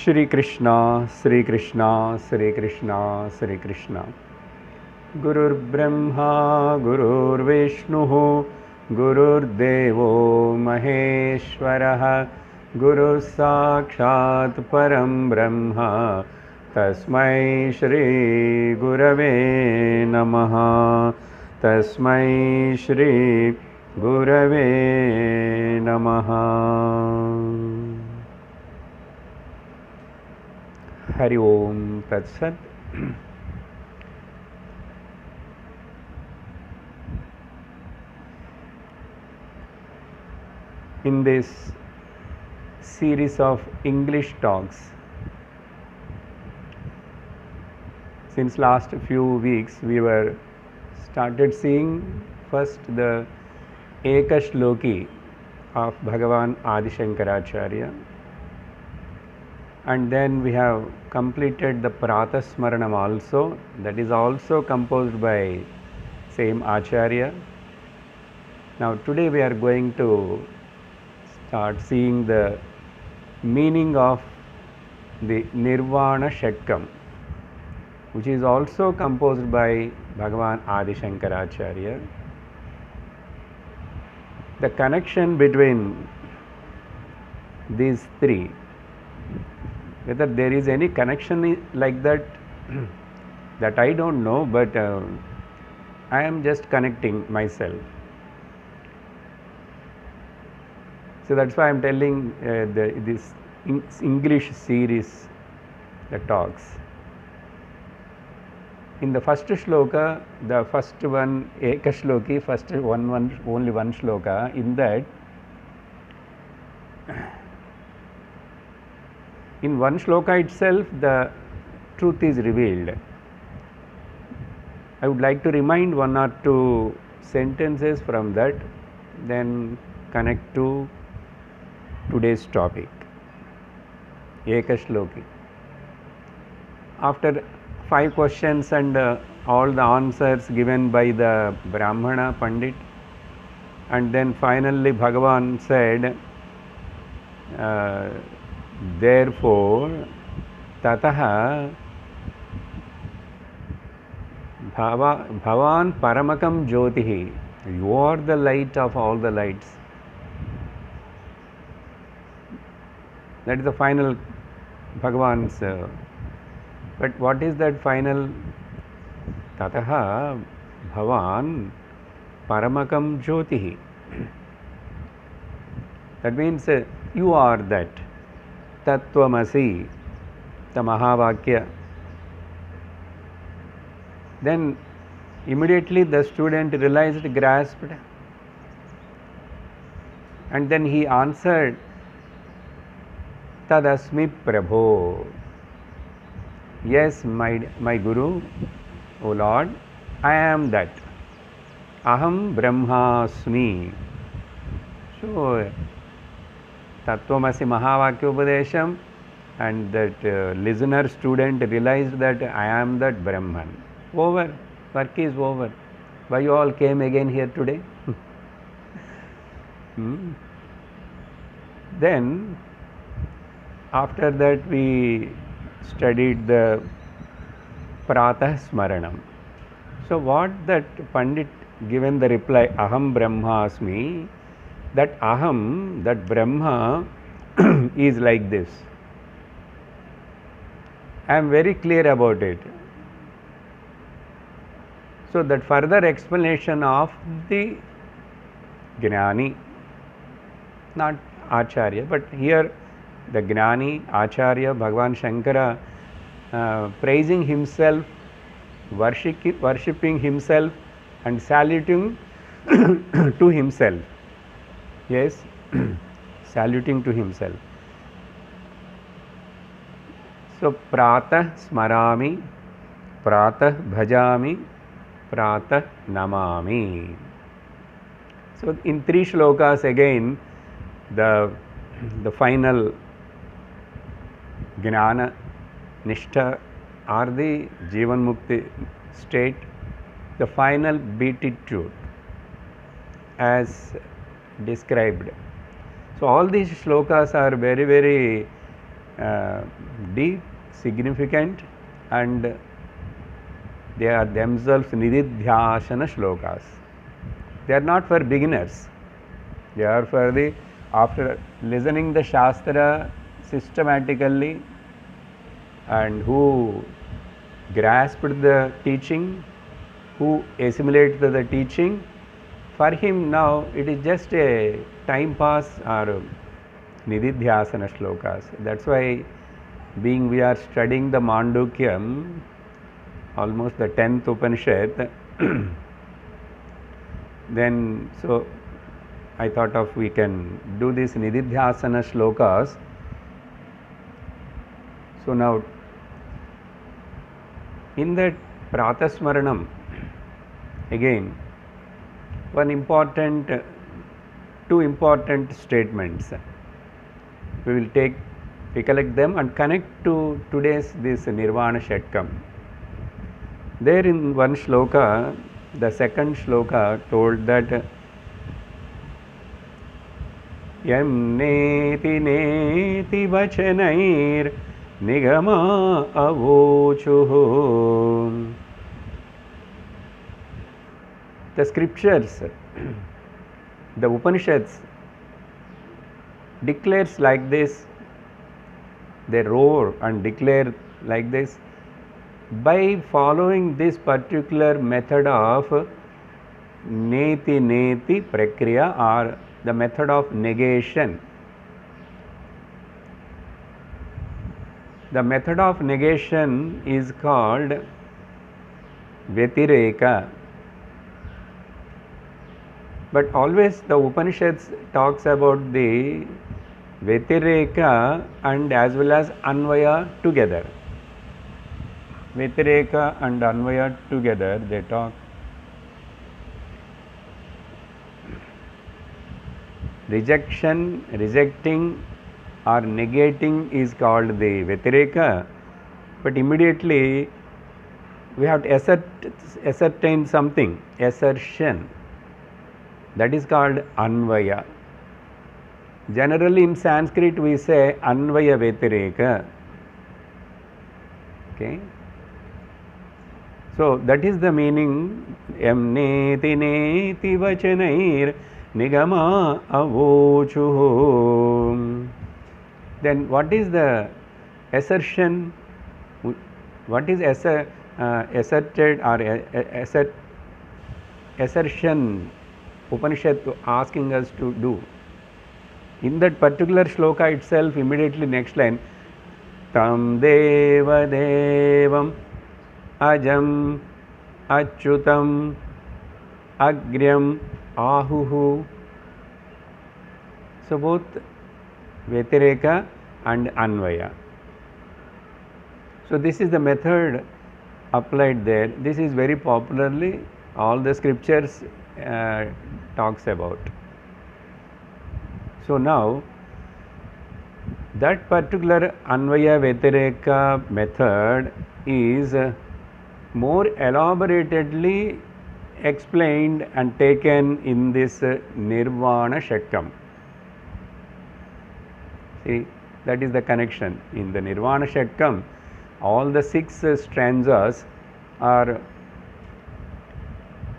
Shri Krishna, Shri Krishna, Shri Krishna, Shri Krishna. Gurur Brahma, Gurur Vishnu, Gurur Devo Maheshwaraha, Guru Sakshat Param Brahma, Tasmai Shri Gurave Namaha, Tasmai Shri Gurave Namaha. Hari Om Tat Sat. In this series of English talks, since last few weeks we were started seeing first the Ekashloki of Bhagavan Adi Shankaracharya, and then we have completed the Pratasmaranam also, that is also composed by same Acharya. Now today we are going to start seeing the meaning of the Nirvaana Shatkam, which is also composed by Bhagavan Adi Shankaracharya. The connection between these three, whether there is any connection like that, that I don't know, but I am just connecting myself. So that's why I am telling this English series, the talks. In the first shloka, the first one, Ekashloki, first only one shloka, in that, in one shloka itself, the truth is revealed. I would like to remind one or two sentences from that, then connect to today's topic, Ekashloki. After 5 questions and all the answers given by the Brahmana Pandit, and then finally Bhagavan said, therefore, tataha bhavan paramakam jyotihi, you are the light of all the lights. That is the final Bhagavan's. But what is that final? Tataha bhavan paramakam jyotihi. That means you are that. Tattvamasi, the Mahavakya. Then immediately the student realized, grasped, and then he answered, Tadasmi Prabho. Yes, my Guru, O Lord, I am that. Aham Brahmasmi. So, Tattvamasi Mahavakya Upadesham, and that listener student realized that I am that Brahman. Over. Work is over. Why you all came again here today? Then, after that we studied the Pratah Smaranam. So what that Pandit given the reply, Aham Brahmasmi, that Aham, that Brahma is like this. I am very clear about it. So that further explanation of the Gnani, not Acharya, but here the Gnani, Acharya, Bhagavan Shankara, praising himself, worshipping himself and saluting to himself. Yes, saluting to himself. So, Pratah Smarami, Pratah Bhajami, Pratah Namami. So, in 3 shlokas again, the final Gnana, Nishtha or the Jivan Mukti state, the final beatitude as described. So all these shlokas are very, very uh, deep, significant, and they are themselves nididhyasana shlokas. They are not for beginners. They are for the, after listening the Shastra systematically and who grasped the teaching, who assimilated the teaching, for him now it is just a time pass or nididhyasana shlokas. That's why, being we are studying the Mandukyam, almost the 10th Upanishad, then so I thought of we can do this nididhyasana shlokas. So now in that Pratasmaranam, again one important, two important statements. We will recollect them and connect to today's this Nirvana Shatkam. There in one shloka, the second shloka told that Yam neti neti vachanair nigama avochuhu. The scriptures, the Upanishads declares like this, they roar and declare like this by following this particular method of neti neti prakriya, or the method of negation. The method of negation is called Vyatireka. But always the Upanishads talks about the Vyatireka and as well as Anvaya together. Vyatireka and Anvaya together, they talk. Rejecting or negating is called the Vyatireka, but immediately we have to ascertain something, assertion. That is called Anvaya. Generally in Sanskrit we say Anvaya Vyatireka. Okay. So that is the meaning. Yam neti neti vachanair nigama avochuhu. Then what is the assertion? What is asserted or assertion Upanishad asking us to do? In that particular shloka itself, immediately next line, Tam deva devam ajam achyutam agryam ahuhu. So both Vyatireka and Anvaya. So this is the method applied there. This is very popularly all the scriptures talks about. So now that particular Anvaya Vyatireka method is more elaboratedly explained and taken in this Nirvana Shatkam. See, that is the connection. In the Nirvana Shatkam, all the 6 stanzas are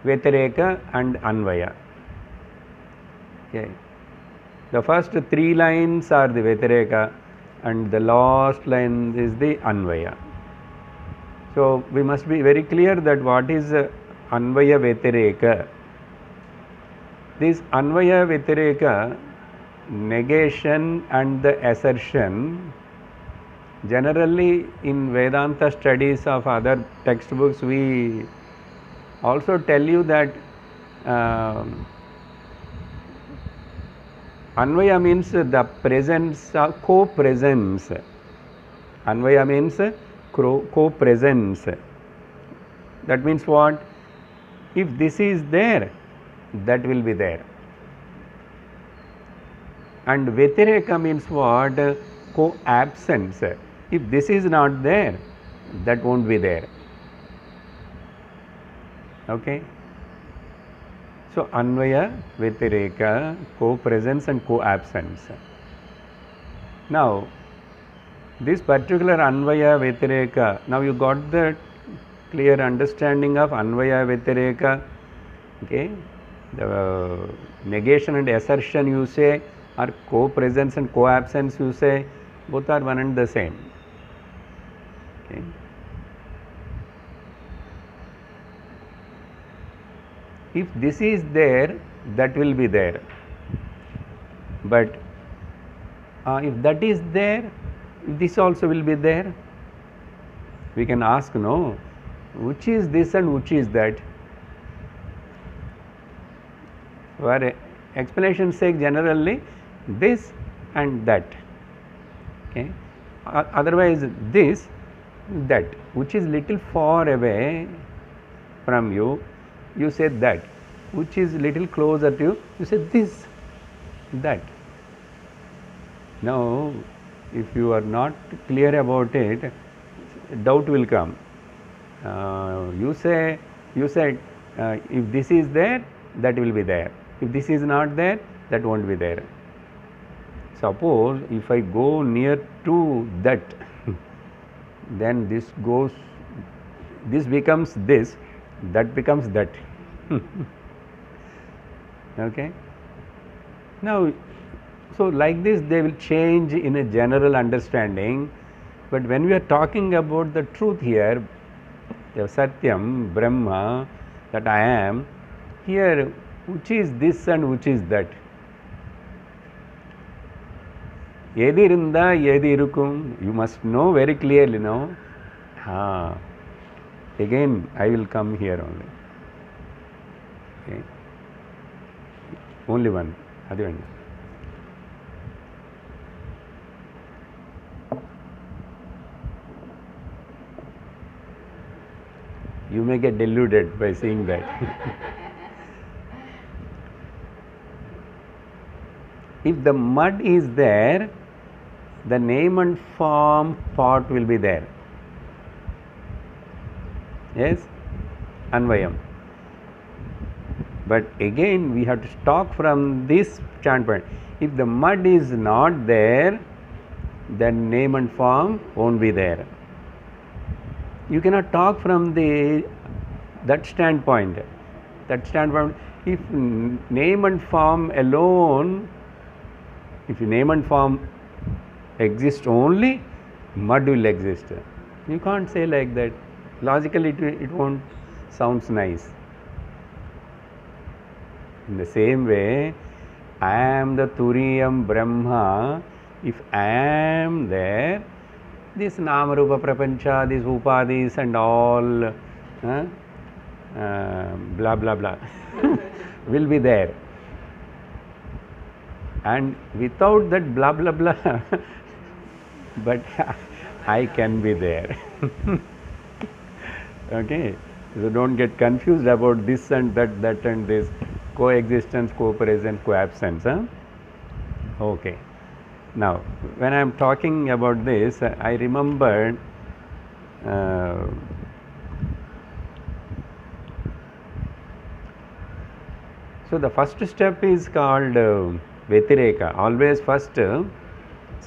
Vyatireka and Anvaya. Okay. The first 3 lines are the Vyatireka and the last line is the Anvaya. So we must be very clear that what is Anvaya Vyatireka. This Anvaya Vyatireka, negation and the assertion, generally in Vedanta studies of other textbooks we also tell you that Anvaya means the presence, co-presence. Anvaya means co-presence. That means what? If this is there, that will be there. And Vyatireka means what? Co-absence. If this is not there, that won't be there. Okay. So Anvaya, Vyatireka, co-presence and co-absence. Now This particular Anvaya Vyatireka, now you got the clear understanding of Anvaya Vyatireka, okay? The negation and assertion you say, or co-presence and co-absence you say, both are one and the same. Okay? If this is there, that will be there. But if that is there, this also will be there. We can ask, no, which is this and which is that? For explanation's sake, generally this and that. Okay. Otherwise, this, that, which is little far away from you, you say that. Which is little closer to you, you say this, that. Now, if you are not clear about it, doubt will come. You said, if this is there, that will be there. If this is not there, that won't be there. Suppose if I go near to that, then this becomes this, that becomes that. Okay. Now, so like this they will change in a general understanding, but when we are talking about the truth here, the Satyam, Brahma, that I am, here which is this and which is that? Yedi irunda, yedi irukum, you must know very clearly, no? Again I will come here only. Okay. Only one. Adi you may get deluded by seeing that. If the mud is there, the name and form part will be there. Yes? Anvayam. But again we have to talk from this standpoint. If the mud is not there, then name and form won't be there. You cannot talk from that standpoint. If name and form alone, if name and form exist only, mud will exist. You can't say like that. Logically it won't sounds nice. In the same way, I am the Turiyam Brahma. If I am there, this Namarupa Prapancha, these Upadis and all, blah blah blah, will be there. And without that blah blah blah, but I can be there. Okay, so don't get confused about this and that, that and this, coexistence, co-presence, co-absence. Okay. Now, when I am talking about this, I remembered so the first step is called Vyatireka. Always first,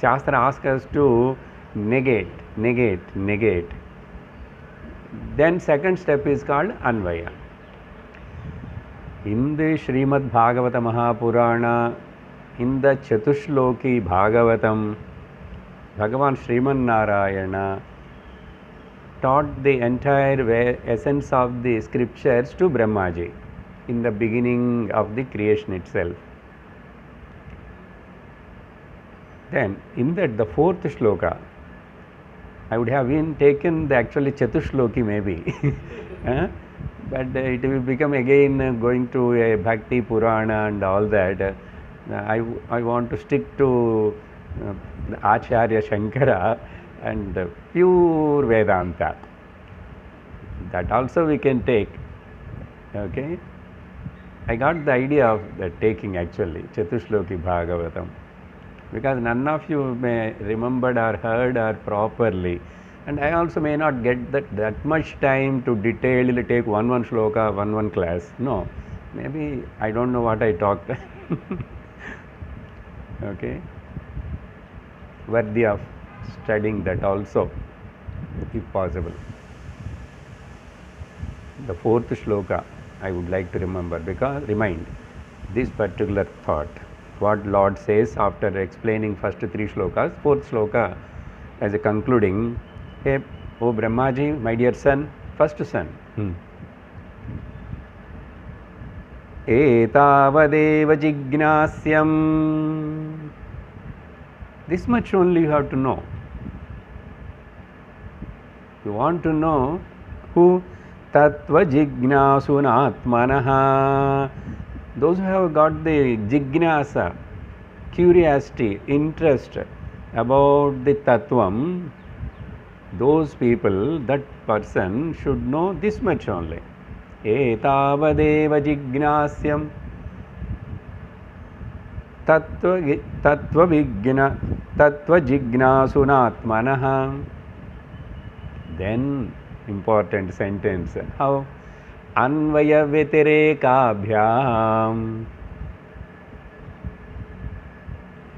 Shastra asks us to negate. Then second step is called Anvaya. In the Srimad Bhagavata Mahapurana, in the Chatushloki Bhagavatam, Bhagavan Sriman Narayana taught the entire essence of the scriptures to Brahmaji in the beginning of the creation itself. Then in that the fourth shloka, I would have been taken the actually Chatushloki maybe, but it will become again going to a Bhakti Purana and all that. I want to stick to Acharya Shankara and pure Vedanta. That also we can take. Okay, I got the idea of the taking actually Chatushloki Bhagavatam, because none of you may remembered or heard or properly, and I also may not get that much time to detailedly take one shloka, one class. No, maybe I don't know what I talked. Okay, worthy of studying that also, if possible. The fourth shloka I would like to remind this particular thought. What Lord says after explaining first three shlokas, fourth shloka as a concluding, hey, O Brahmaji, my dear son, first son, etavadeva jignasyam. This much only you have to know. You want to know who? Tattva jignasunatmanaha. Those who have got the jignasa, curiosity, interest about the tattvam, those people, that person should know this much only. Etavadeva jignasyam tattva jignasunatmanaha. Then important sentence. How? Anvaya vyatirekabhyam.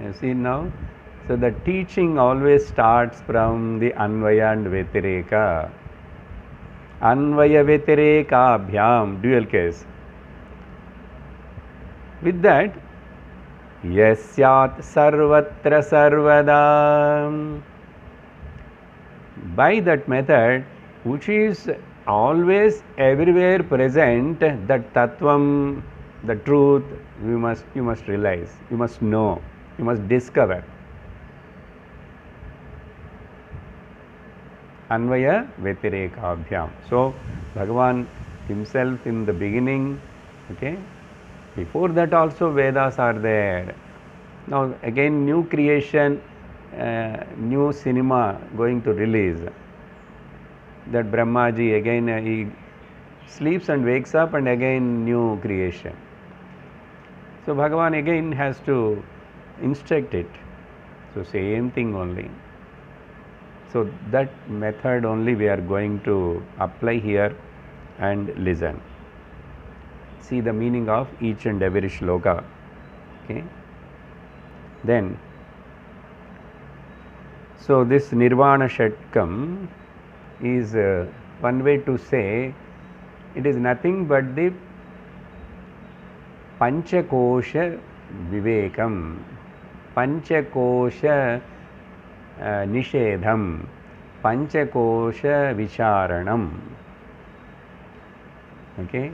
You see now? So the teaching always starts from the Anvaya and Vyatireka. Anvaya Vyatirekabhyam, dual case. With that, Yasyat Sarvatra Sarvada. By that method, which is always everywhere present, that Tattvam, the truth, you must realize, you must know, you must discover. Anvaya Vyatirekabhyam. So, Bhagavan himself in the beginning, okay, before that also Vedas are there. Now again new creation, new cinema going to release. That Brahmaji again he sleeps and wakes up and again new creation. So Bhagavan again has to instruct it. So same thing only. So that method only we are going to apply here and listen. See the meaning of each and every shloka. Okay. Then, so this Nirvaana Shatkam is one way to say it is nothing but the Panchakosha Vivekam, Panchakosha Nishedham, Panchakosha Vicharanam. Okay.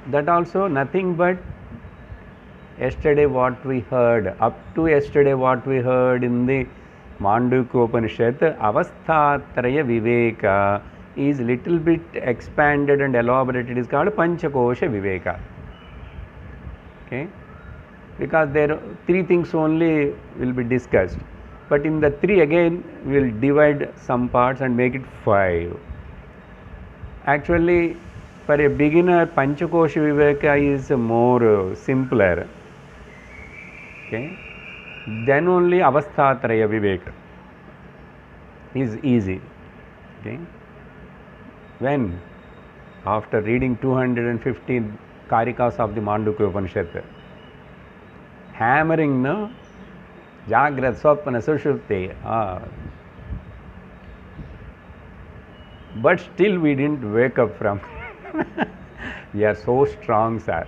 That also nothing but yesterday what we heard, up to yesterday what we heard in the Mandukya Upanishad, Avasthatraya Viveka is little bit expanded and elaborated, is called Panchakosha Viveka. Okay? Because there are three things only will be discussed, but in the three again we will divide some parts and make it 5. Actually, for a beginner, Panchakosha Viveka is more simpler. Okay? Then only Avasthatraya Viveka is easy. Okay? When after reading 215 Karikas of the Mandukya Upanishad, hammering no Jagrat Swapna Sushupti, but still we didn't wake up from. We are so strong, sir.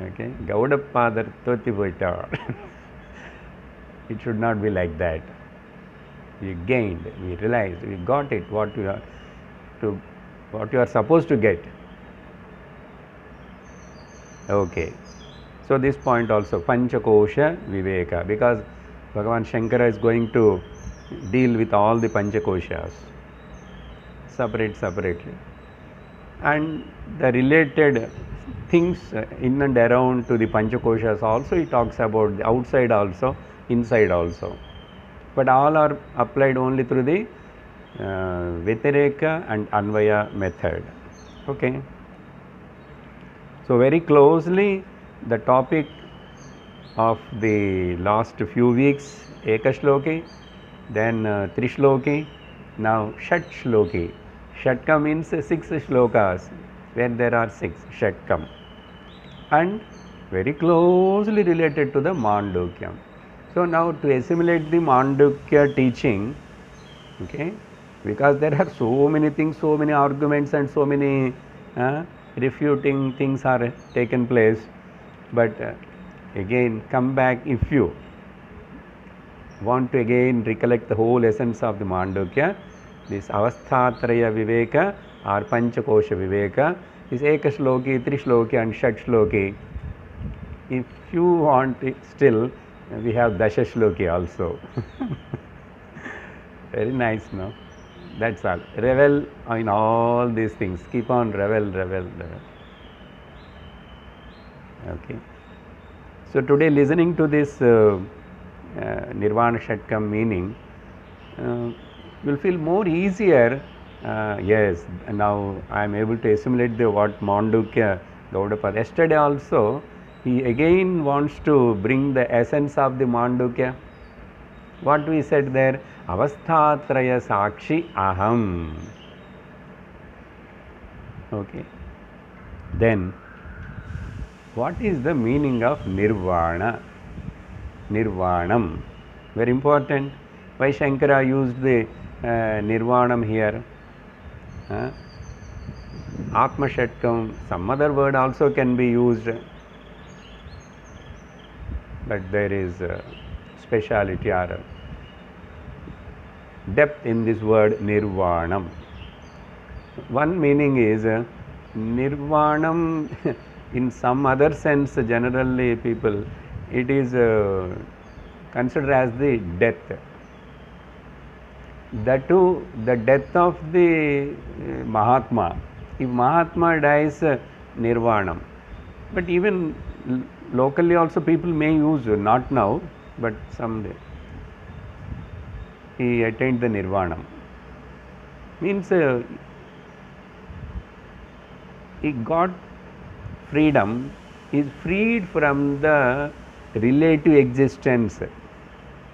Okay, Gaudapadar Toti Poita. It should not be like that. We gained, we realized, we got it, what you are supposed to get. Okay. So this point also, Panchakosha Viveka, because Bhagavan Shankara is going to deal with all the Panchakoshas separately. And the related things in and around to the Panchakoshas also he talks about, the outside also, inside also. But all are applied only through the Vyatireka and Anvaya method. Okay. So very closely the topic of the last few weeks, Ekashloki, then Trishloki, now Shat Shloki. Shatkam means 6 shlokas, where there are 6 Shatkam, and very closely related to the Mandukyam. So So now to assimilate the Mandukya teaching, okay, because there are so many things, so many arguments and so many refuting things are taken place, but again come back if you want to again recollect the whole essence of the Mandukya, this Avasthatraya Viveka or Panchakosha Viveka, this Eka Shloki, Tri Shloki and Shat Shloki. If you want it still, we have Dasha Shloki also. Very nice, no? That's all. Revel in all these things. Keep on revel. Okay. So today listening to this Nirvana Shatkam meaning, will feel more easier. Yes, now I am able to assimilate the what Mandukya Gaudapada. Yesterday also, he again wants to bring the essence of the Mandukya. What we said there, Avasthatraya Sakshi Aham. Okay. Then, what is the meaning of Nirvana? Nirvanam. Very important. Why Shankara used the Nirvanam here? Atma Shatkam, some other word also can be used, but there is speciality or depth in this word Nirvanam. One meaning is Nirvanam in some other sense, generally people, it is considered as the death. That too, the death of the Mahatma. If Mahatma dies, Nirvanam. But even locally also people may use, not now, but someday. He attained the Nirvanam. Means he got freedom, is freed from the relative existence.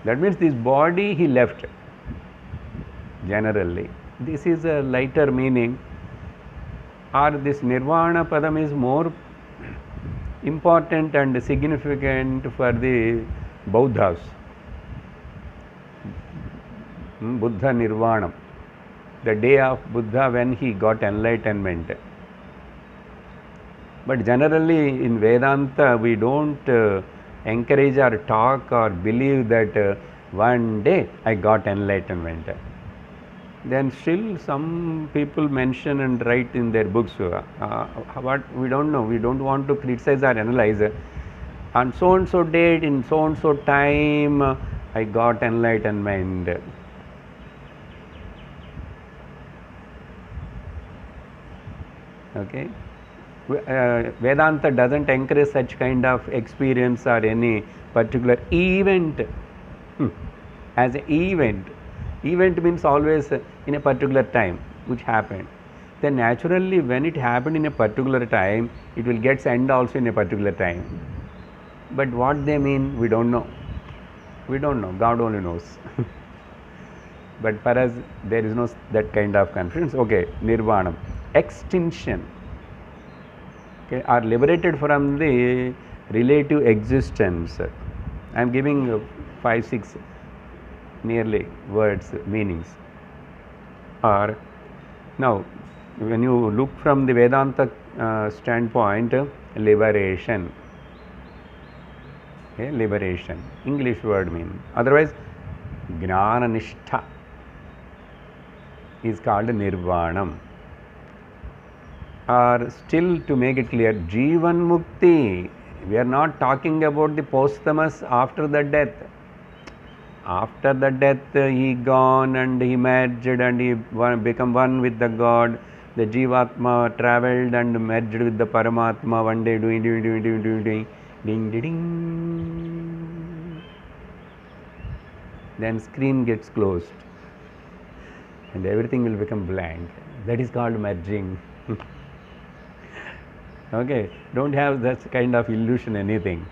That means this body he left. Generally, this is a lighter meaning, or this Nirvana Padam is more important and significant for the Buddhas. Buddha Nirvana, the day of Buddha when he got enlightenment. But generally in Vedanta we don't encourage or talk or believe that one day I got enlightenment. Then still some people mention and write in their books, what we don't know, we don't want to criticize or analyze. On so and so date, in so and so time, I got enlightenment. Okay. Vedanta doesn't encourage such kind of experience or any particular event as an event. Event means always in a particular time which happened. Then naturally when it happened in a particular time, it will get end also in a particular time. But what they mean, we don't know. We don't know. God only knows. But for us, there is no that kind of confusion. Okay, Nirvana, extinction. Okay, are liberated from the relative existence. I am giving 5, 6 nearly words, meanings. Or now, when you look from the Vedanta standpoint, liberation. Okay, liberation, English word mean. Otherwise, Gnana Nishtha is called Nirvanam. Or still to make it clear, Jivan Mukti. We are not talking about the posthumous after the death. After the death, he gone and he merged and he become one with the God. The Jivatma travelled and merged with the Paramatma one day, doing, ding, ding, ding. Then screen gets closed and everything will become blank. That is called merging. Okay, don't have that kind of illusion, anything.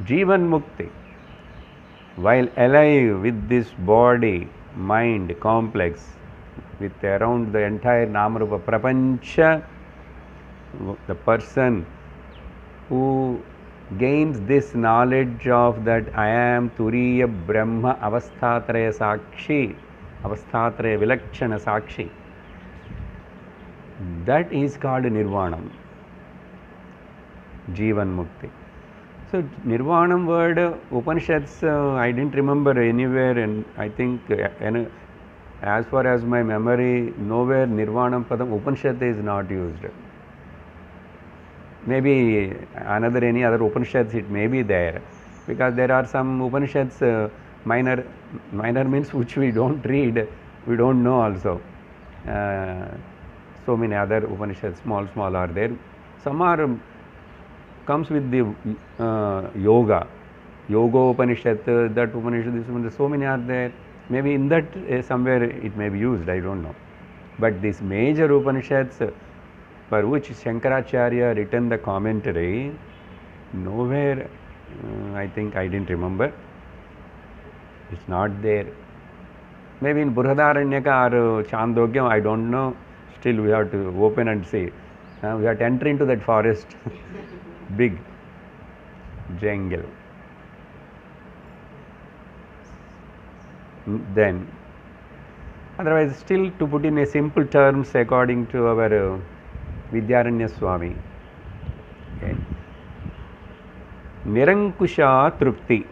Jivan Mukti. While alive with this body, mind complex, with around the entire Namarupa Prapancha, the person who gains this knowledge of that I am Turiya Brahma Avasthatraya Sakshi, Avasthatraya Vilakshana Sakshi, that is called Nirvanam, Jivan Mukti. So Nirvanam word, Upanishads, I didn't remember anywhere, and I think as far as my memory, nowhere Nirvanam Padam Upanishad is not used. Maybe any other Upanishads it may be there, because there are some Upanishads, minor means which we don't read, we don't know also. So many other Upanishads, small are there. Some are comes with the yoga Upanishad, that Upanishad, this one, so many are there. Maybe in that somewhere it may be used, I don't know. But these major Upanishads, for which Shankaracharya written the commentary, nowhere, I think I didn't remember, it's not there. Maybe in Burhadaranyaka or Chandogyam, I don't know. Still we have to open and see. We have to enter into that forest, big jungle. Then, otherwise, still to put in a simple terms according to our Vidyaranya Swami. Okay. Nirankusha Trupti.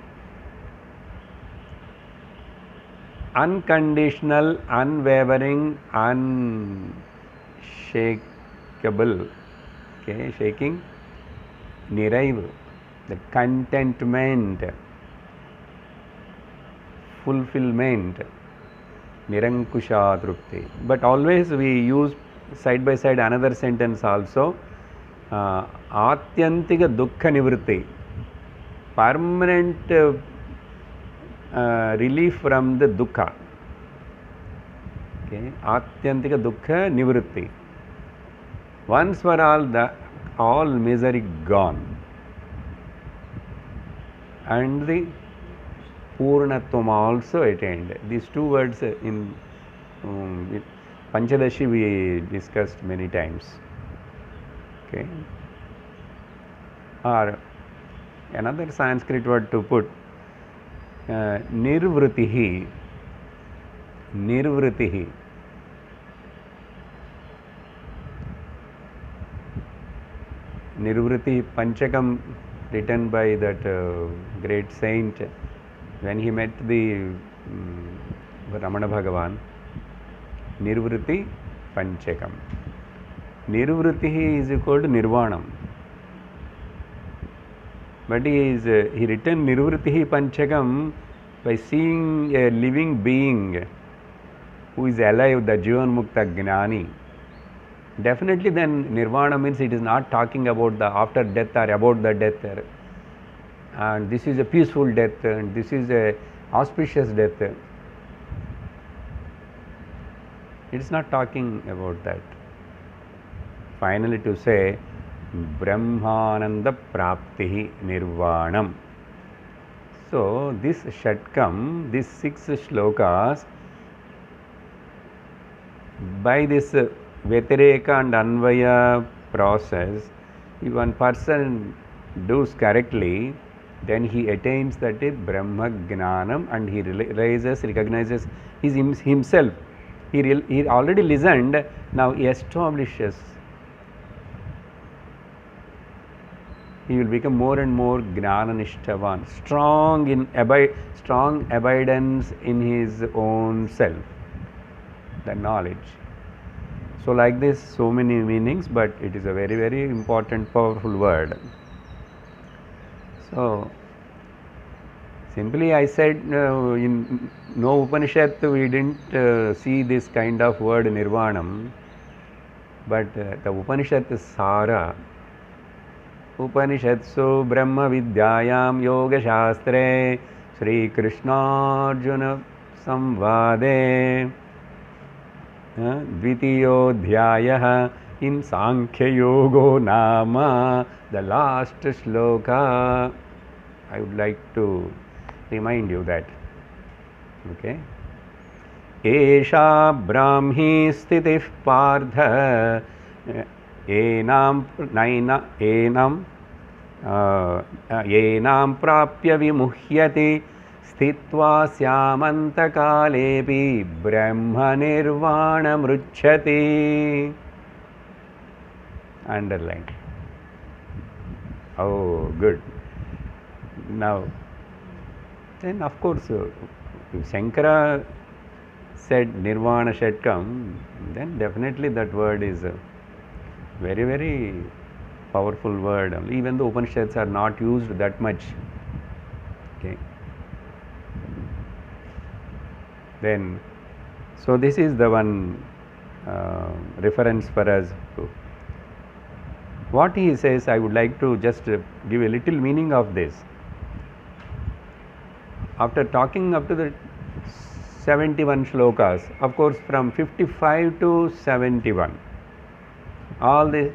Unconditional, unwavering, unshakable, okay, shaking, niraivu, the contentment, fulfillment, nirankusha trupti. But always we use side by side another sentence also, atyantika dukkha nivritti, permanent relief from the dukkha. Okay, atyantika dukkha nivritti. Once for all misery gone, and the Purnatvam also attained. These two words in Panchadashi we discussed many times. Okay. Or another Sanskrit word to put, Nirvritihi. Nirvritihi. Nirvriti Panchakam, written by that great saint when he met the Ramana Bhagavan. Nirvriti Panchakam. Nirvritihi is equal to Nirvanam. But he written Nirvritihi Panchakam by seeing a living being who is alive, the Jivan Mukta Gnani. Definitely then Nirvana means it is not talking about the after death or about the death. And this is a peaceful death and this is a auspicious death. It is not talking about that. Finally to say, Brahmananda Praptihi Nirvanam. So this Shatkam, these 6 shlokas, by this Vyatireka and Anvaya process, if one person does correctly, then he attains that Brahma Gnanam and he recognizes himself. He already listened, now he establishes. He will become more and more Gnana-nishtavan, strong abidance in his own self, the knowledge. So like this, so many meanings, but it is a very, very important, powerful word. So, simply I said, in no Upanishad we didn't see this kind of word Nirvanam, but the Upanishad Sara, Upanishadsu Brahma Vidyayam Yoga Shastre Sri Krishna Arjuna Samvade Dvitiyodhyayah in Sankhya Yogo Nama, the last shloka. I would like to remind you that. Okay. Esha Brahmi Sthitif Partha Enam येनां प्राप्य विमुह्यते स्थित्वा स्यामन्तकालेऽपि ब्रह्मनिर्वाणमृच्छते. Underline. Oh, good. Now, then of course, if Shankara said Nirvana Shatkam, then definitely that word is a very, very powerful word. Even the Upanishads are not used that much. Okay. Then, so this is the one reference for us. What he says, I would like to just give a little meaning of this. After talking up to the 71 shlokas, of course from 55 to 71, all the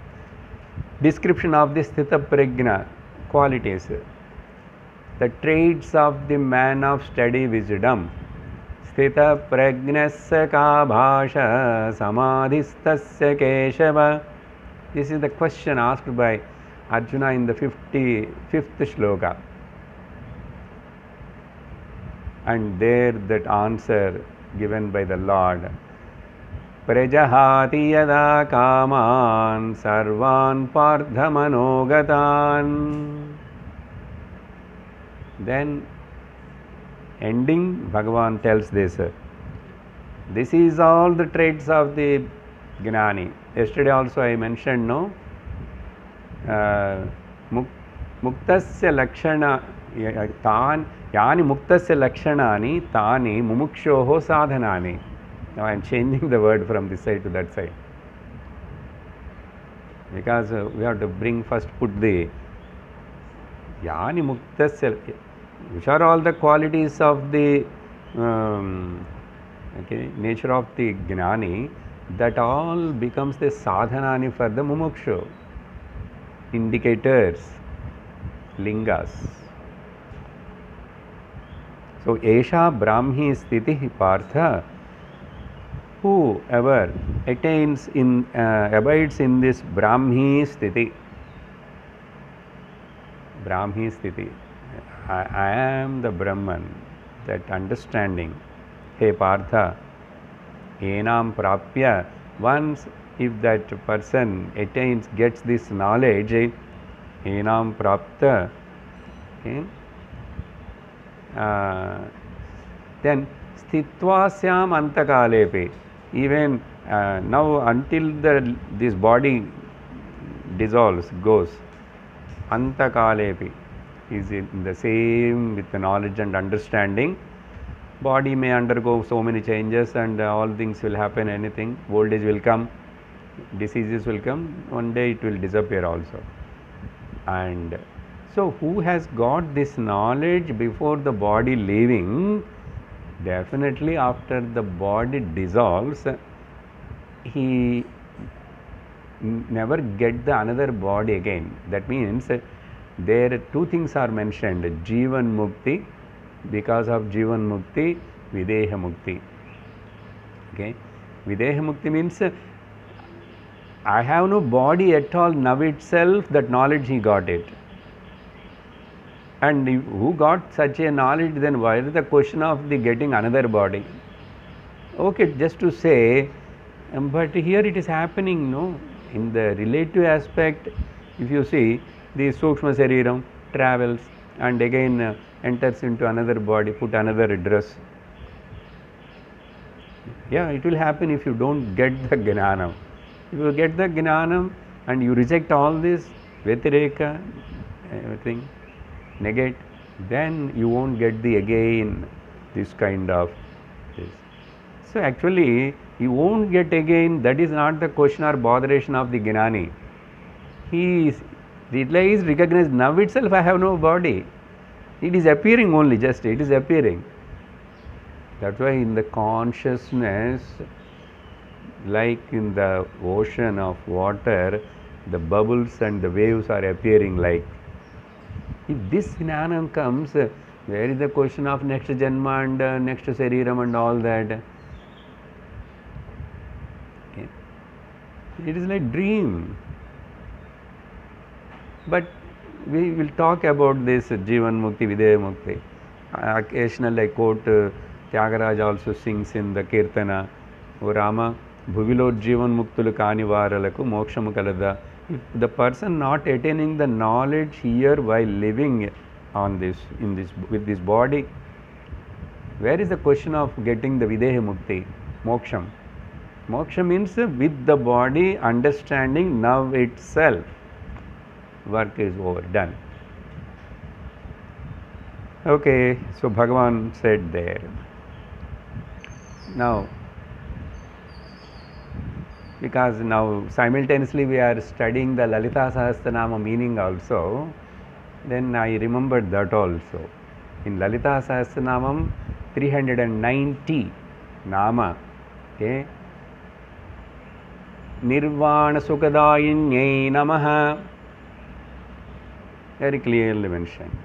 description of the sthita prajna qualities, the traits of the man of steady wisdom. Sthita prajnasya ka bhasha samadhistasya keshava. This is the question asked by Arjuna in the 55th shloka. And there that answer given by the Lord, Prajahati yada kaman sarvan pardhamanogatan. Then ending, Bhagavan tells this. This is all the traits of the Gnani. Yesterday also I mentioned, no? Muktasya lakshana yani muktasya lakshanani tani mumukshoho sadhanani. Now I am changing the word from this side to that side, because we have to put the yani muktasya, which are all the qualities of the nature of the Gnani, that all becomes the sadhanani for the mumukshu, indicators, lingas. So, Esha Brahmi Sthiti Partha, whoever attains in, abides in this Brahmi Sthiti, I am the Brahman, that understanding. Hey Partha, enam prapya, once if that person attains, gets this knowledge, enam prapta, okay, then sthitva syam antakalepi, even now until this body dissolves, goes, antakalepi, is in the same with the knowledge and understanding. Body may undergo so many changes and all things will happen, anything, old age will come, diseases will come, one day it will disappear also. And so who has got this knowledge before the body leaving, definitely after the body dissolves, he never get the another body again. That means there two things are mentioned, Jivan Mukti, because of Jivan Mukti, Videha Mukti. Okay, Videha Mukti means I have no body at all, now itself that knowledge he got it. And who got such a knowledge, then why is the question of the getting another body? Okay, just to say, but here it is happening, no? In the relative aspect, if you see, the Sukshma Sariram travels and again enters into another body, put another dress. Yeah, it will happen if you don't get the Gnanam. If you get the Gnanam and you reject all this, Vyatireka, everything, negate, then you won't get the again this kind of this. So actually you won't get again, that is not the question or botheration of the Gnani. He is recognized, now itself I have no body. It is appearing only, just it is appearing. That's why in the consciousness, like in the ocean of water, the bubbles and the waves are appearing like. If this Jnanam comes, where is the question of next Janma and next Sariram and all that? Okay. It is like dream. But we will talk about this Jivan Mukti, Videha Mukti. Occasionally I quote Tyagaraja also sings in the Kirtana, O Rama, Bhuvilo Jivan Muktulu Kani Varalaku Mokshamu Kalada. If the person not attaining the knowledge here while living on this, with this body, where is the question of getting the Videha Mukti, Moksham? Moksha means with the body understanding now itself, work is over, done. Okay, so Bhagavan said there. Now, because now simultaneously we are studying the Lalita Sahasranama meaning also, then I remembered that also. In Lalita Sahasranamam 390 Nama, okay, Nirvana Sukadainyai Namaha, very clearly mentioned.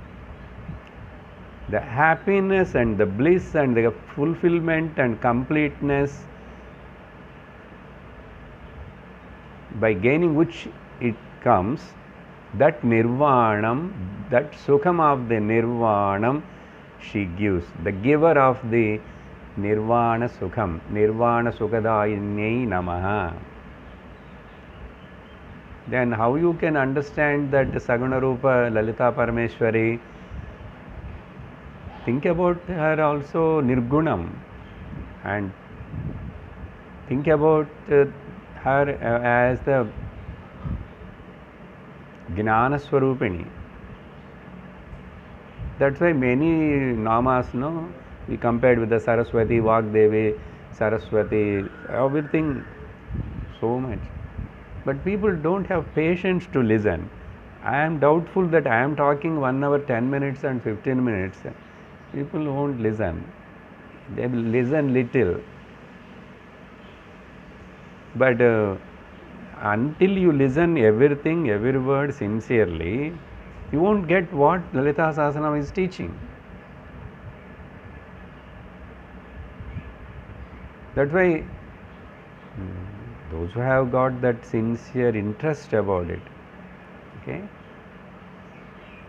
The happiness and the bliss and the fulfillment and completeness by gaining which it comes, that nirvanam, that sukham of the nirvanam she gives, the giver of the nirvana sukham, nirvana sukadainyai namaha. Then how you can understand that Saguna Rupa Lalita Parameshwari? Think about her also Nirgunam, and think about her as the Jnana Swarupini. That's why many namas, no, we compared with the Saraswati, Vagdevi, Saraswati, everything, so much. But people don't have patience to listen. I am doubtful that I am talking 1 hour, 10 minutes and 15 minutes. People won't listen. They will listen little. But until you listen everything, every word sincerely, you won't get what Lalita Sahasranam is teaching. That's why those who have got that sincere interest about it, okay.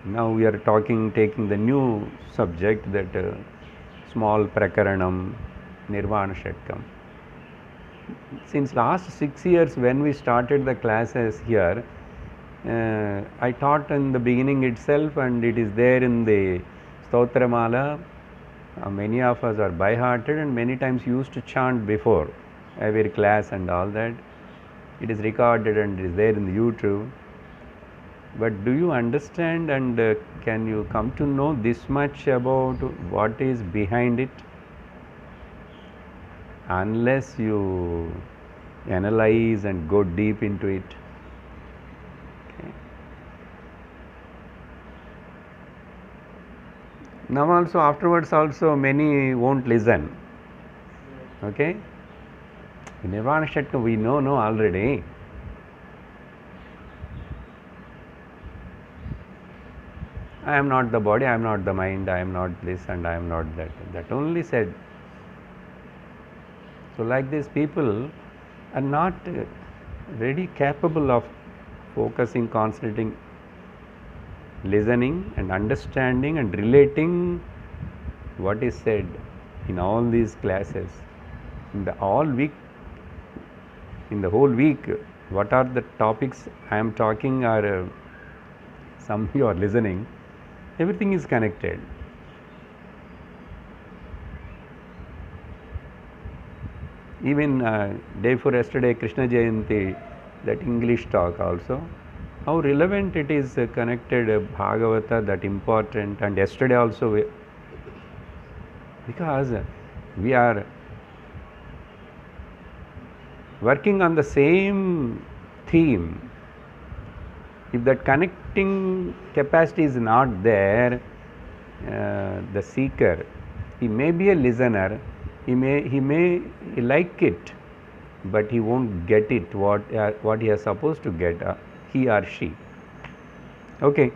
Now we are taking the new subject, that small prakaranam, Nirvana Shatkam. Since last 6 years when we started the classes here, I taught in the beginning itself, and it is there in the Stotramala. Many of us are by-hearted and many times used to chant before every class and all that. It is recorded and it is there in the YouTube. But do you understand and can you come to know this much about what is behind it? Unless you analyze and go deep into it. Okay. Now also afterwards also many won't listen. Okay. In Nirvana Shatkam we know already. I am not the body, I am not the mind, I am not this and I am not that. That only said. So like this, people are not really capable of focusing, concentrating, listening and understanding and relating what is said in all these classes. In the whole week, what are the topics I am talking, or some you are listening, everything is connected. Even day before yesterday, Krishna Jayanti, that English talk also, how relevant it is connected, Bhagavata, that important, and yesterday also, because we are working on the same theme. If that connecting capacity is not there, the seeker, he may be a listener, he may like it, but he won't get it what he is supposed to get, he or she. Okay.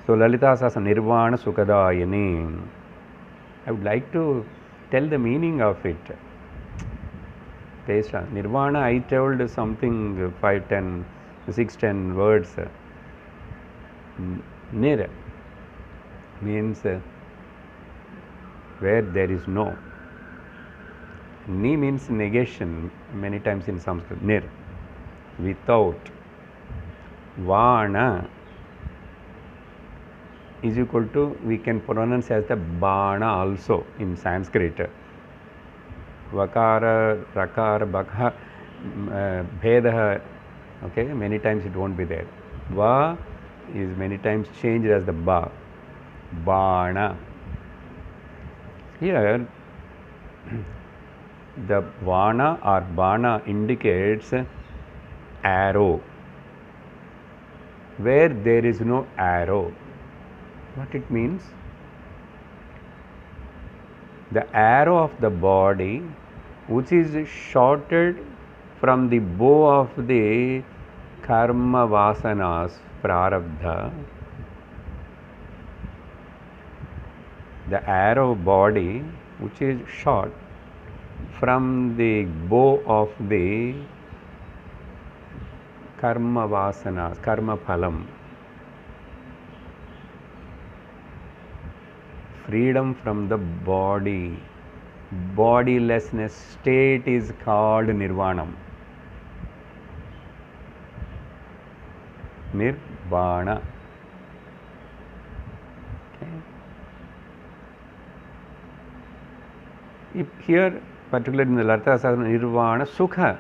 So Lalita Sahasranam, Nirvana Sukadayini. I would like to tell the meaning of it. Based on Nirvana, I told something 6-10 words. Nir means where there is no. Ni means negation many times in Sanskrit. Nir, without. Vana is equal to, we can pronounce as the Bana also in Sanskrit. Vakara, Rakara, Bakha, Bhedaha, okay, many times it won't be there. Va is many times changed as the Ba. Bana. Here, the Vana or Bana indicates arrow. Where there is no arrow. What it means? The arrow of the body, which is shorted from the bow of the karma vasanas, prarabdha, the arrow body which is shot from the bow of the karma vasanas, karma phalam, freedom from the body, bodilessness state is called Nirvanam. Nirvana. Okay. If here, particularly in the Latha Sasana, Nirvana, Sukha,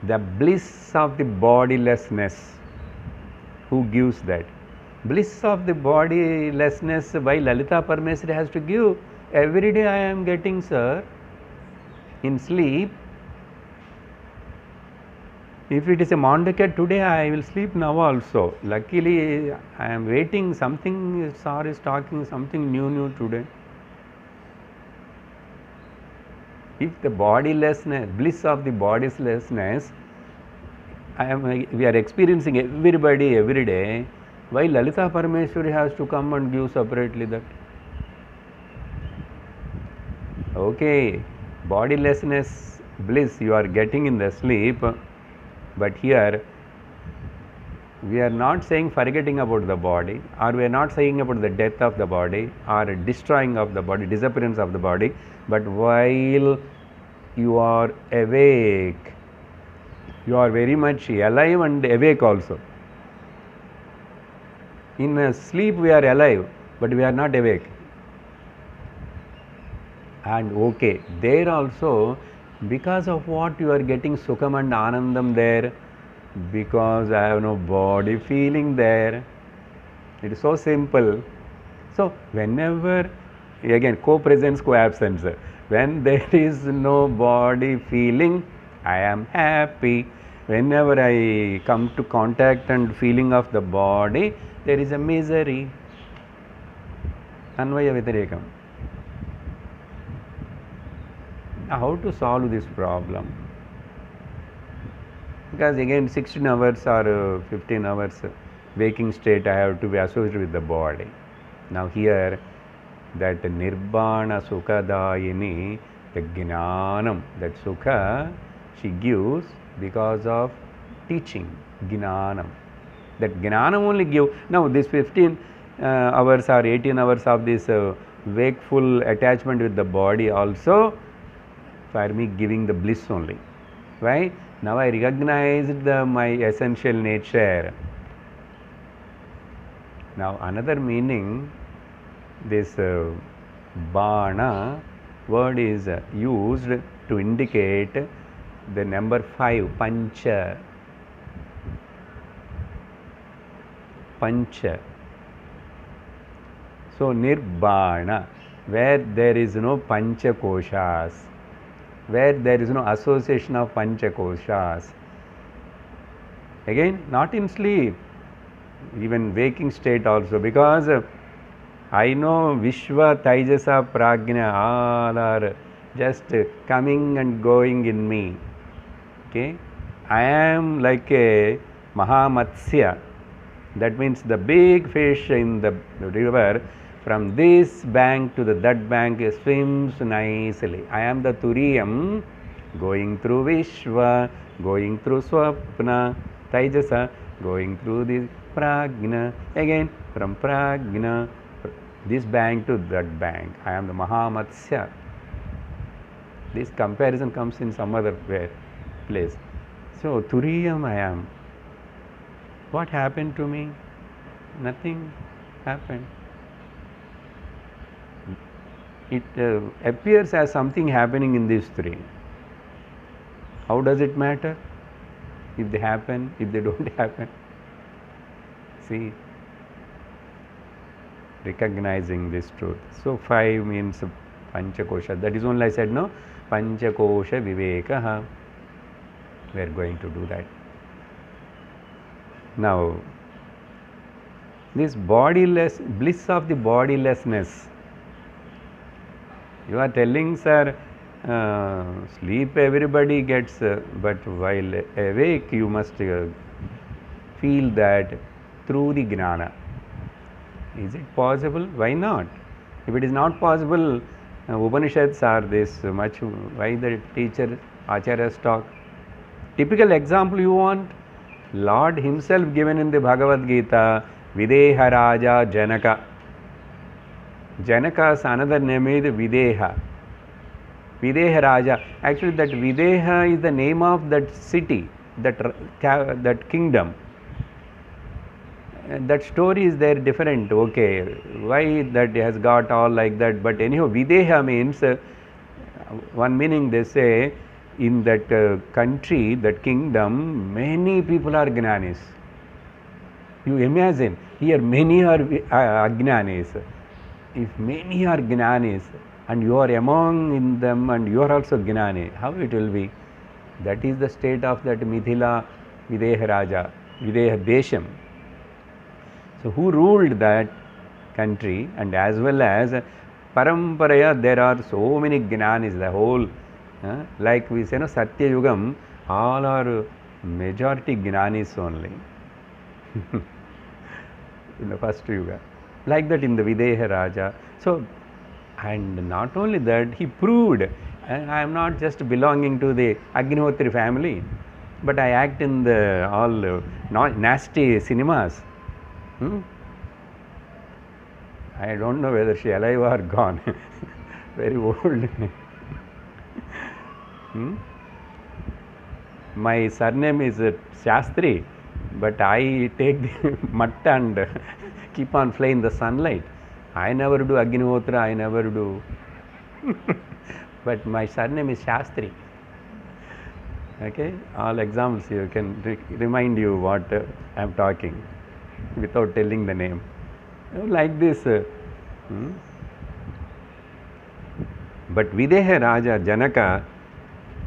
the bliss of the bodilessness. Who gives that? Bliss of the bodilessness, why Lalita Parmeshwari has to give? Every day I am getting, sir, in sleep. If it is a Mandakya, today I will sleep now also. Luckily, I am waiting, something, sir is talking, something new today. If the bodilessness, bliss of the bodilessness, we are experiencing everybody every day, why Lalita Parmeshwari has to come and give separately that? Okay, bodilessness, bliss you are getting in the sleep, but here we are not saying forgetting about the body, or we are not saying about the death of the body, or destroying of the body, disappearance of the body, but while you are awake, you are very much alive and awake also. In sleep we are alive, but we are not awake. And okay, there also, because of what you are getting Sukham and Anandam there, because I have no body feeling there. It is so simple. So whenever, again, co-presence, co-absence, when there is no body feeling, I am happy. Whenever I come to contact and feeling of the body, there is a misery. Anvaya Vyatirekam. How to solve this problem? Because again 16 hours or 15 hours waking state I have to be associated with the body. Now here that Nirvana Sukhadayini, the Gnanam, that Sukha she gives because of teaching, Gnanam. That Gnanam only give. Now this 15 hours or 18 hours of this wakeful attachment with the body also for me giving the bliss only. Why? Now I recognized my essential nature. Now another meaning, this Bana word is used to indicate the number 5, Pancha. Pancha. So Nirbana, where there is no Pancha Koshas, where there is no association of Pancha Koshas. Again, not in sleep, even waking state also, because I know Vishwa, Taijasa, Prajna, all are just coming and going in me. Okay, I am like a Mahamatsya. That means the big fish in the river, from this bank to that bank swims nicely. I am the Turiyam, going through Vishwa, going through Swapna, Taijasa, going through the Prajna, again from Prajna, this bank to that bank. I am the Mahamatsya. This comparison comes in some other place. So, Turiyam I am. What happened to me? Nothing happened. It appears as something happening in these three. How does it matter? If they happen, if they don't happen. See, recognizing this truth. So, 5 means Panchakosha. That is only I said, no? Panchakosha Vivekaha. We are going to do that. Now, this bodiless, bliss of the bodilessness. You are telling, sir, sleep everybody gets, but while awake you must feel that through the Gnana. Is it possible? Why not? If it is not possible, Upanishads are this much, why the teacher, Acharyas talk? Typical example you want? Lord himself given in the Bhagavad Gita, Videha Raja Janaka. Janaka's another name is Videha. Videha Raja. Actually, that Videha is the name of that city, that kingdom. That story is there different. Okay, why that has got all like that? But anyhow, Videha means one meaning. They say in that country, that kingdom, many people are Gnanis. You imagine here many are Ajnanis. If many are Jnanis and you are among in them and you are also Jnani, how it will be? That is the state of that Mithila Videha Raja, Videha Desham. So, who ruled that country? And as well as Paramparaya, there are so many Jnanis, the whole, like we say, no, Satya Yugam, all are majority Jnanis only in the first Yuga. Like that in the Videha Raja. So, and not only that, he proved, I am not just belonging to the Agnihotri family, but I act in the all nasty cinemas. I don't know whether she alive or gone. Very old. My surname is Shastri, but I take the matta and keep on flying the sunlight. I never do Agnihotra, I never do. But my surname is Shastri. Okay, all examples you can remind you what I am talking without telling the name. Like this. But Videha Raja, Janaka,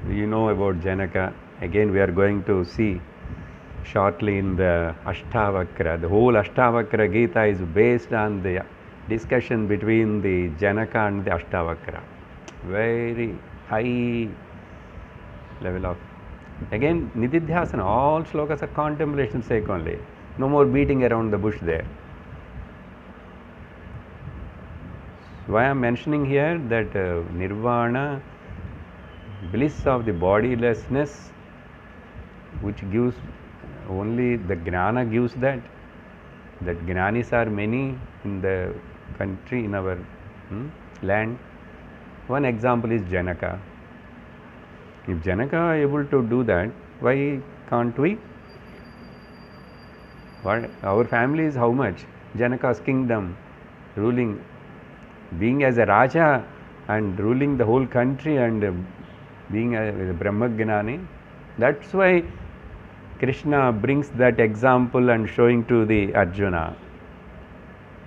you know about Janaka. Again, we are going to see shortly in the Ashtavakra. The whole Ashtavakra Gita is based on the discussion between the Janaka and the Ashtavakra. Very high level of. Again, Nididhyasana, all shlokas are contemplation sake only. No more beating around the bush there. Why I am mentioning here that Nirvana, bliss of the bodilessness, which gives only the Gnana gives that. That Gnanis are many in the country, in our land. One example is Janaka. If Janaka is able to do that, why can't we? What, our family is how much? Janaka's kingdom, ruling, being as a Raja and ruling the whole country and being a Brahmagnani. That's why Krishna brings that example and showing to the Arjuna.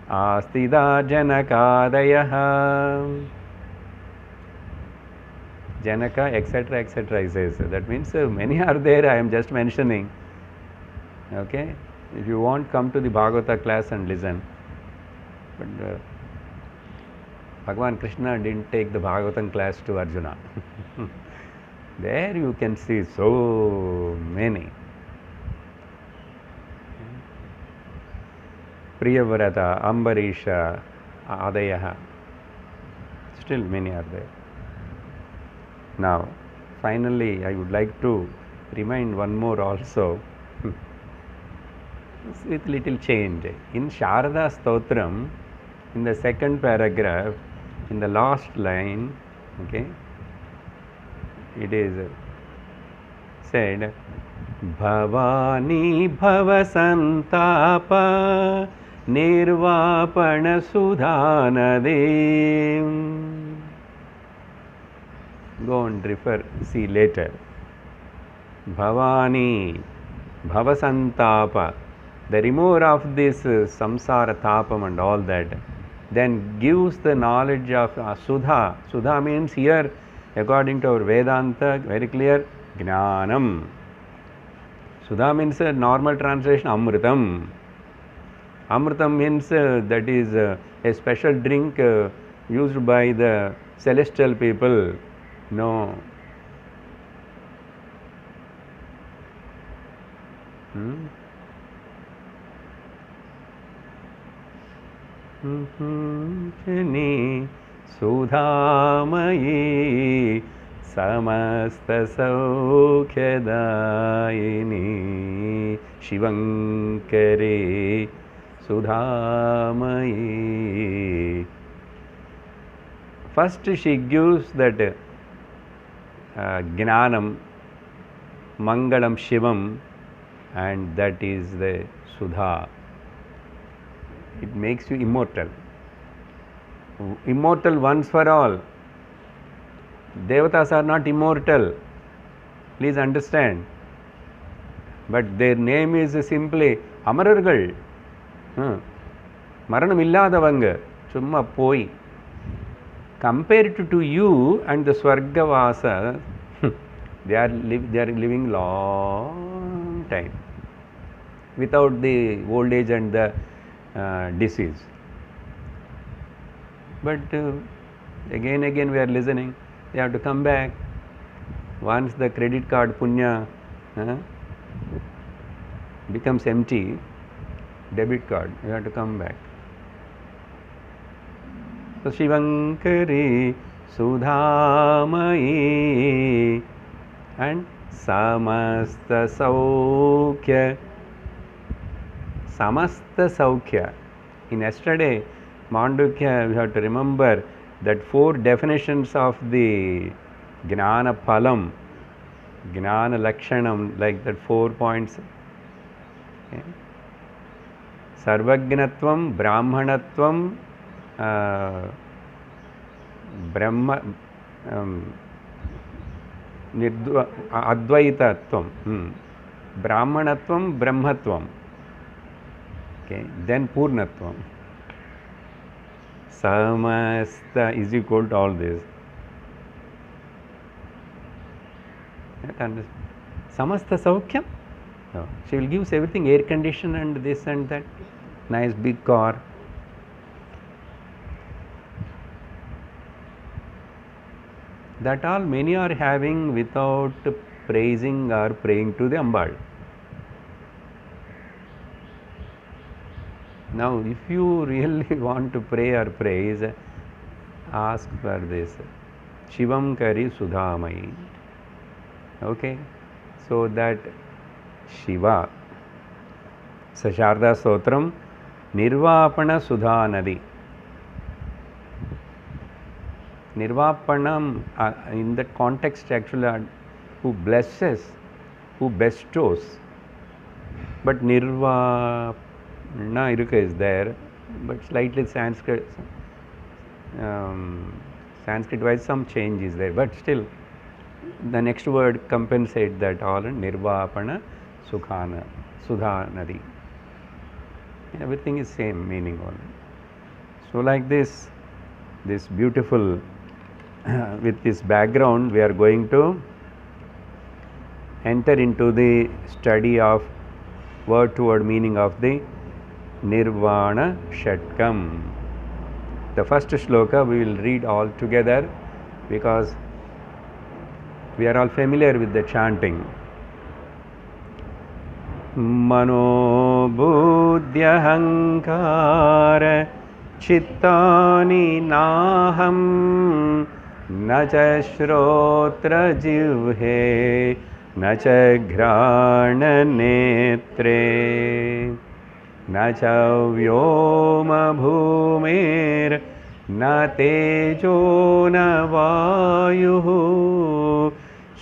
Astida Janakadayaha. Janaka, etc., etc. he says. That means many are there, I am just mentioning. Okay? If you want, come to the Bhagavata class and listen. But Bhagavan Krishna didn't take the Bhagavatam class to Arjuna. There you can see so many. Priyavrata, Ambarisha, Adayaha. Still many are there. Now, finally, I would like to remind one more also. with little change. In Sharada Stotram, in the second paragraph, in the last line, okay, it is said, Bhavani Bhavasantapa Nirvapana Sudhanade. Go and refer, see later. Bhavani Bhavasantapa, the remover of this samsara tapam and all that, then gives the knowledge of Sudha. Sudha means here, according to our Vedanta, very clear, Jnanam. Sudha means a normal translation, Amritam. Amritam means that is a special drink used by the celestial people. No. Sudhamayi Samasta Saukhyadayini Shivankare Sudhamayi. First she gives that Jnanam, Mangalam Shivam, and that is the Sudha. It makes you immortal. Immortal once for all. Devatas are not immortal. Please understand. But their name is simply Amarargal. Maranam illadavanga. Summa poi. Compared to you and the Swargavasa, they are living long time without the old age and the disease. But again we are listening, they have to come back. Once the credit card punya becomes empty, debit card, you have to come back. So Shivankari Sudhamayi and Samasta Saukhya. Samasta Saukhya. In yesterday, Mandukya, we have to remember that 4 definitions of the Jnana Phalam, Jnana Lakshanam, like that 4 points. Okay. Sarvagnatvam, Brahmanatvam, Brahma, Advaitatvam, Brahmanatvam, Brahmatvam. Okay. Then Purnatvam. Samasta is equal to all this. Samasta Saukhyam? No. She will give everything, air condition and this and that. Nice big car. That all many are having without praising or praying to the Ambal. Now, if you really want to pray or praise, ask for this. Shivam Kari Sudhamayi. Okay? So that Shiva. Sasharda Stotram Nirvapana Sudha Nadi. Nirvapanam, in that context actually, who blesses, who bestows. But Nirvapana Iruka is there, but slightly Sanskrit wise some change is there, but still the next word compensates that all. Nirvapana Sukhana Sudha Nadi. Everything is same meaning only. So like this beautiful with this background, we are going to enter into the study of word to word meaning of the Nirvana Shatkam. The first shloka we will read all together because we are all familiar with the chanting. Mano buddhya hankara chittani naham nacha shrotra jivhe nacha grana netre. न च व्योमभूमिर्न तेजो न वायुः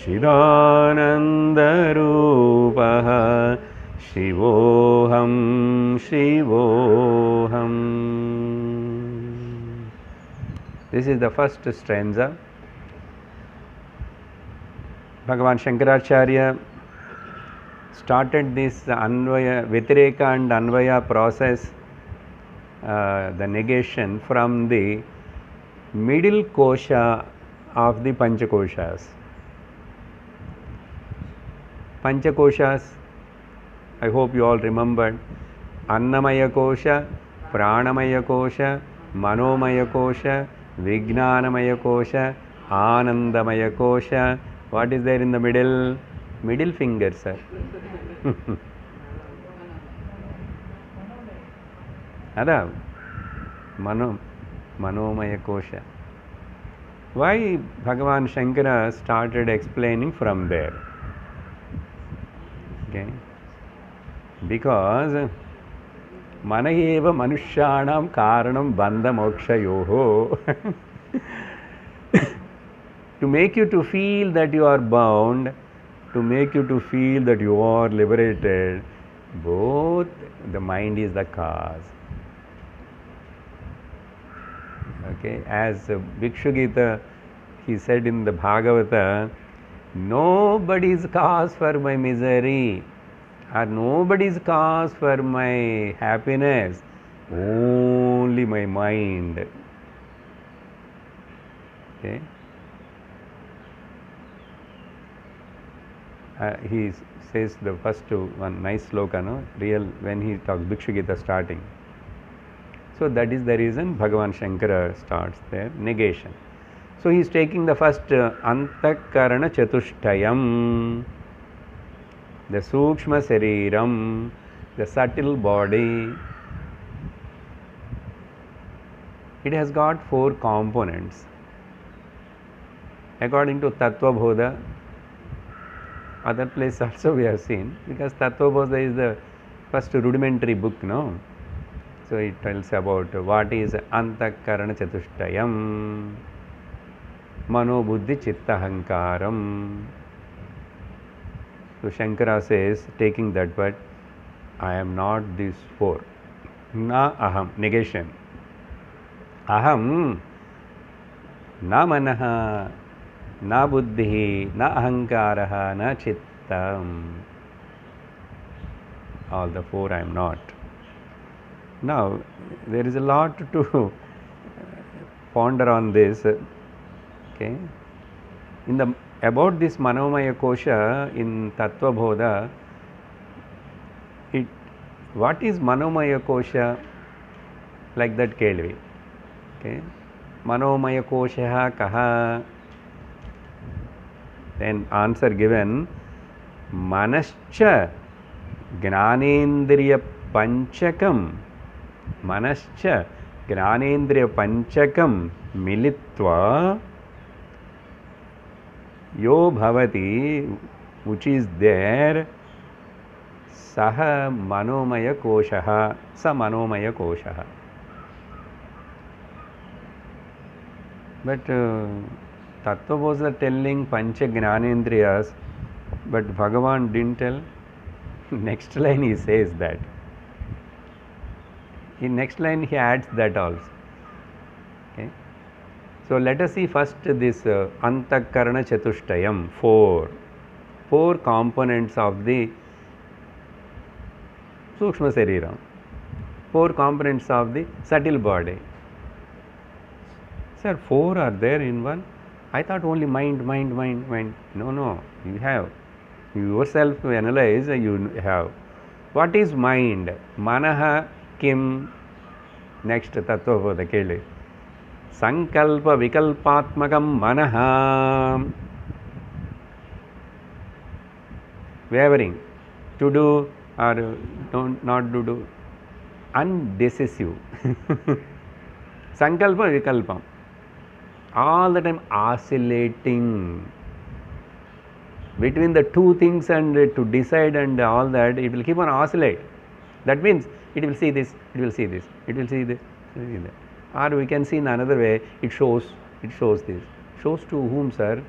चिदानन्दरूपः शिवोऽहं शिवोऽहम्. This is the first stanza. Bhagavan Shankaracharya started this Anvaya, Vitireka and Anvaya process, the negation, from the middle kosha of the Panchakoshas. Panchakoshas, I hope you all remembered: Annamaya Kosha, Pranamaya Kosha, Manomaya Kosha, Vijnanamaya Kosha, Anandamaya Kosha. What is there in the middle? Middle finger, sir. Ada Manomaya Kosha. Why Bhagavan Shankara started explaining from there? Okay. Because Mana eva manushyanam karanam bandha mokshayoho. To make you to feel that you are bound, to make you to feel that you are liberated, both the mind is the cause. Okay, as Bhikshu Gita, he said in the Bhagavata, nobody's cause for my misery or nobody's cause for my happiness, only my mind. Okay. He says the first one nice sloka, no? Real, when he talks Bhikshu Gita starting. So that is the reason Bhagavan Shankara starts there, negation. So he is taking the first Antakarana Chatushtayam, the Sukshma Sariram, the subtle body. It has got 4 components. According to Tattva Bodha, other place also we have seen, because Tattva Bodha is the first rudimentary book, no? So it tells about what is Antakarana Chatushtayam, Mano Buddhi Chitta Hankaram. So Shankara says, taking that word, I am not these 4. Na aham, negation. Aham, na manaha, na buddhi, na ahankaraha, na chittam. All the 4 I am not. Now, there is a lot to ponder on this. Okay. About this Manomaya Kosha in Tattva Bodha, what is Manomaya Kosha? Like that Kelvi. Okay. Manomaya Kosha kaha? Then answer given, Manascha Gnanendriya Panchakam. Manascha Gnanendriya Panchakam Militva Yo Bhavati, which is there, Saha Manomaya Koshaha, Sa Manomaya Koshaha. But Tattva was telling Pancha Gnanendriyas, but Bhagavan didn't tell. Next line he says that. In next line he adds that also. Okay. So let us see first this Antakarana Chatushtayam, 4 components of the Sukshma Sariram, 4 components of the subtle body. Sir, 4 are there in one? I thought only mind. No, you have. You yourself analyze, you have. What is mind? Manaha kim? Next Tattva Bodha Keli. Sankalpa Vikalpatmakam Manaha. Wavering. To do or not to do. Undecisive. Sankalpa Vikalpam. All the time oscillating between the 2 things, and to decide and all that, it will keep on oscillate. That means it will see this, it will see this, it will see this, it will see that. Or we can see in another way, it shows this. Shows to whom, sir?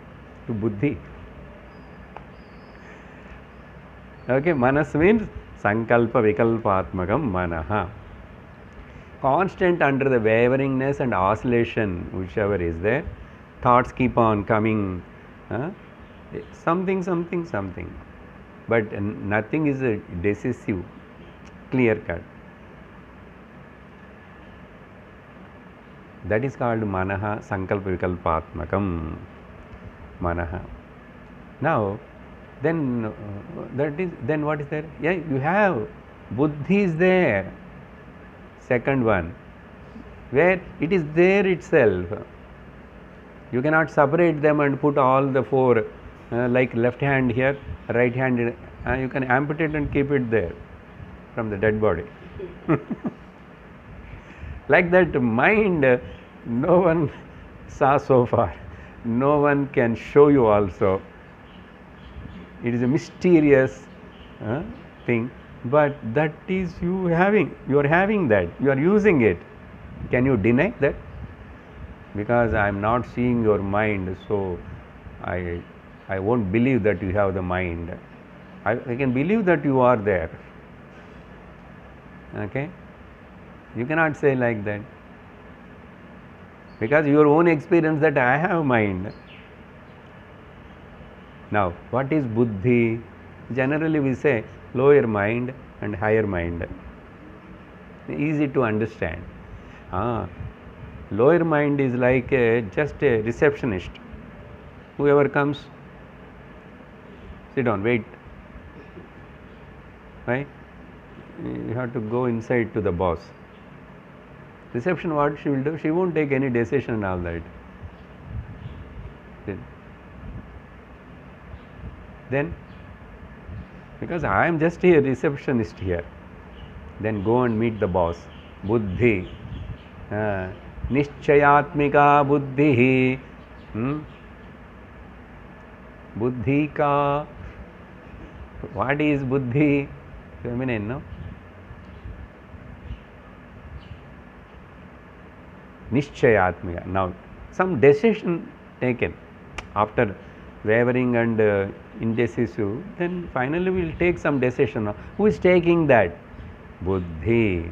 To buddhi. Okay, manas means sankalpa vikalpatmakam manaha. Constant under the waveringness and oscillation, whichever is there, thoughts keep on coming, something, but nothing is decisive, clear cut. That is called manaha, sankalpa vikalpatmakam manaha. Now, then what is there? Yeah, you have buddhi is there. Second one, where it is there itself. You cannot separate them and put all the four, like left hand here, right hand, you can amputate and keep it there from the dead body. Like that mind, no one saw so far, no one can show you also. It is a mysterious thing, but that is you are having that, you are using it. Can you deny that? Because I am not seeing your mind, so I won't believe that you have the mind. I can believe that you are there. Okay? You cannot say like that. Because your own experience that I have mind. Now, what is buddhi? Generally we say lower mind and higher mind. Easy to understand. Lower mind is like just a receptionist. Whoever comes, sit down, wait. Right? You have to go inside to the boss. Reception, what she will do? She won't take any decision and all that. Then, because I am just a receptionist here, then go and meet the boss. Buddhi. Nishchayatmika buddhi. Buddhi ka. What is buddhi? Feminine, no? Nishchayatmika. Now, some decision taken after wavering and indecisive, then finally we will take some decision. Who is taking that? Buddhi.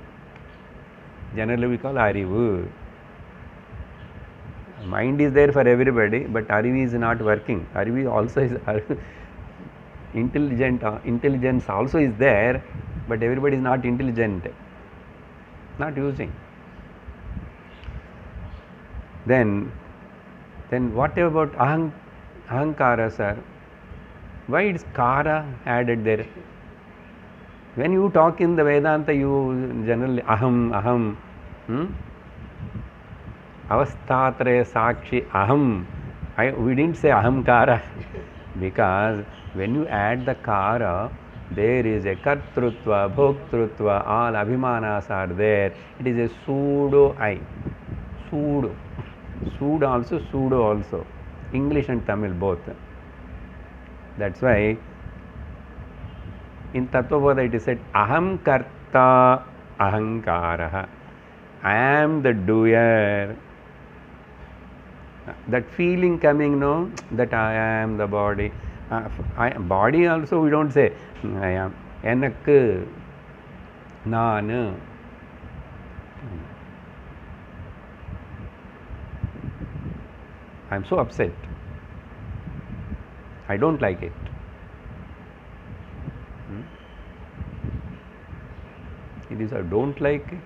Generally we call arivu. Mind is there for everybody, but arivu is not working. Arivu also is intelligence also is there, but everybody is not intelligent, not using. Then what about ahankara, sir? Why is kara added there? When you talk in the Vedanta, you generally aham, avastatraya sakshi aham. We didn't say ahamkara because when you add the kara, there is a kartrutva, bhoktrutva, all abhimanas are there. It is a pseudo I. Pseudo also. English and Tamil both. That's why in Tattvabodha it is said aham karta ahankaraha. I am the doer. That feeling coming, no, that I am the body. Body also we don't say I am. Enakku, nanu. I am so upset. I don't like it. It is I don't like it.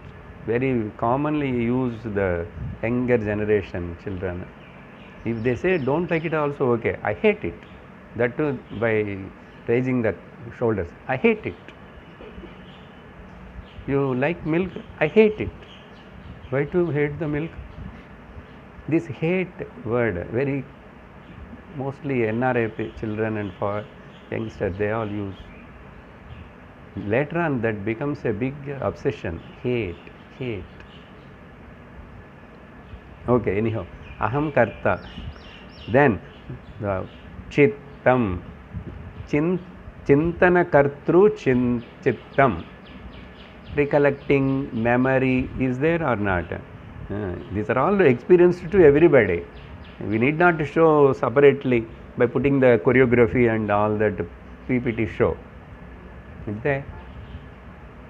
Very commonly used the younger generation children. If they say don't like it also okay. I hate it. That too by raising the shoulders. I hate it. You like milk? I hate it. Why do you hate the milk? This hate word, very mostly NRA children and for youngsters, they all use. Later on that becomes a big obsession. Hate. Okay, anyhow. Aham karta. Then the chittam. Chintana kartru chittam. recollecting, memory is there or not? These are all experienced to everybody. We need not to show separately by putting the choreography and all that PPT show. Is there?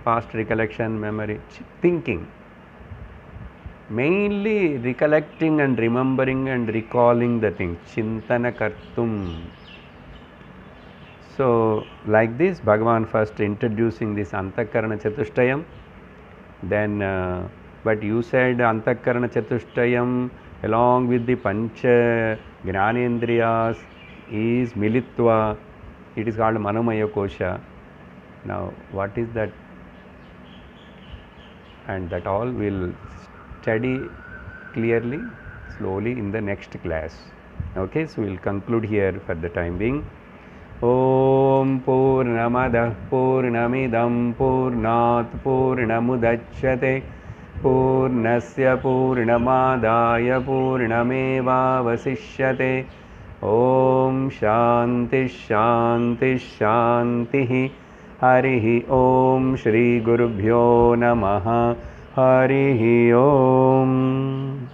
Past recollection, memory, thinking. Mainly recollecting and remembering and recalling the things. Chintana kartum. So, like this, Bhagavan first introducing this Antakarana Chatushtayam. Then, but you said Antakarana Chatushtayam along with the Pancha Jnanendriyas is Militva. It is called Manomaya Kosha. Now, what is that? And that all will study clearly, slowly in the next class. Okay, so we will conclude here for the time being. Om Purnamadah Purnamidam Purnat Purnamudachyate Purnasya Purnamadaya Purnameva Vasishyate. Om Shanti Shanti Shanti. Harihi Om Shri Gurubhyo Namaha. Harihi Om.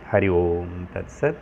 Hari Om Tat Sat.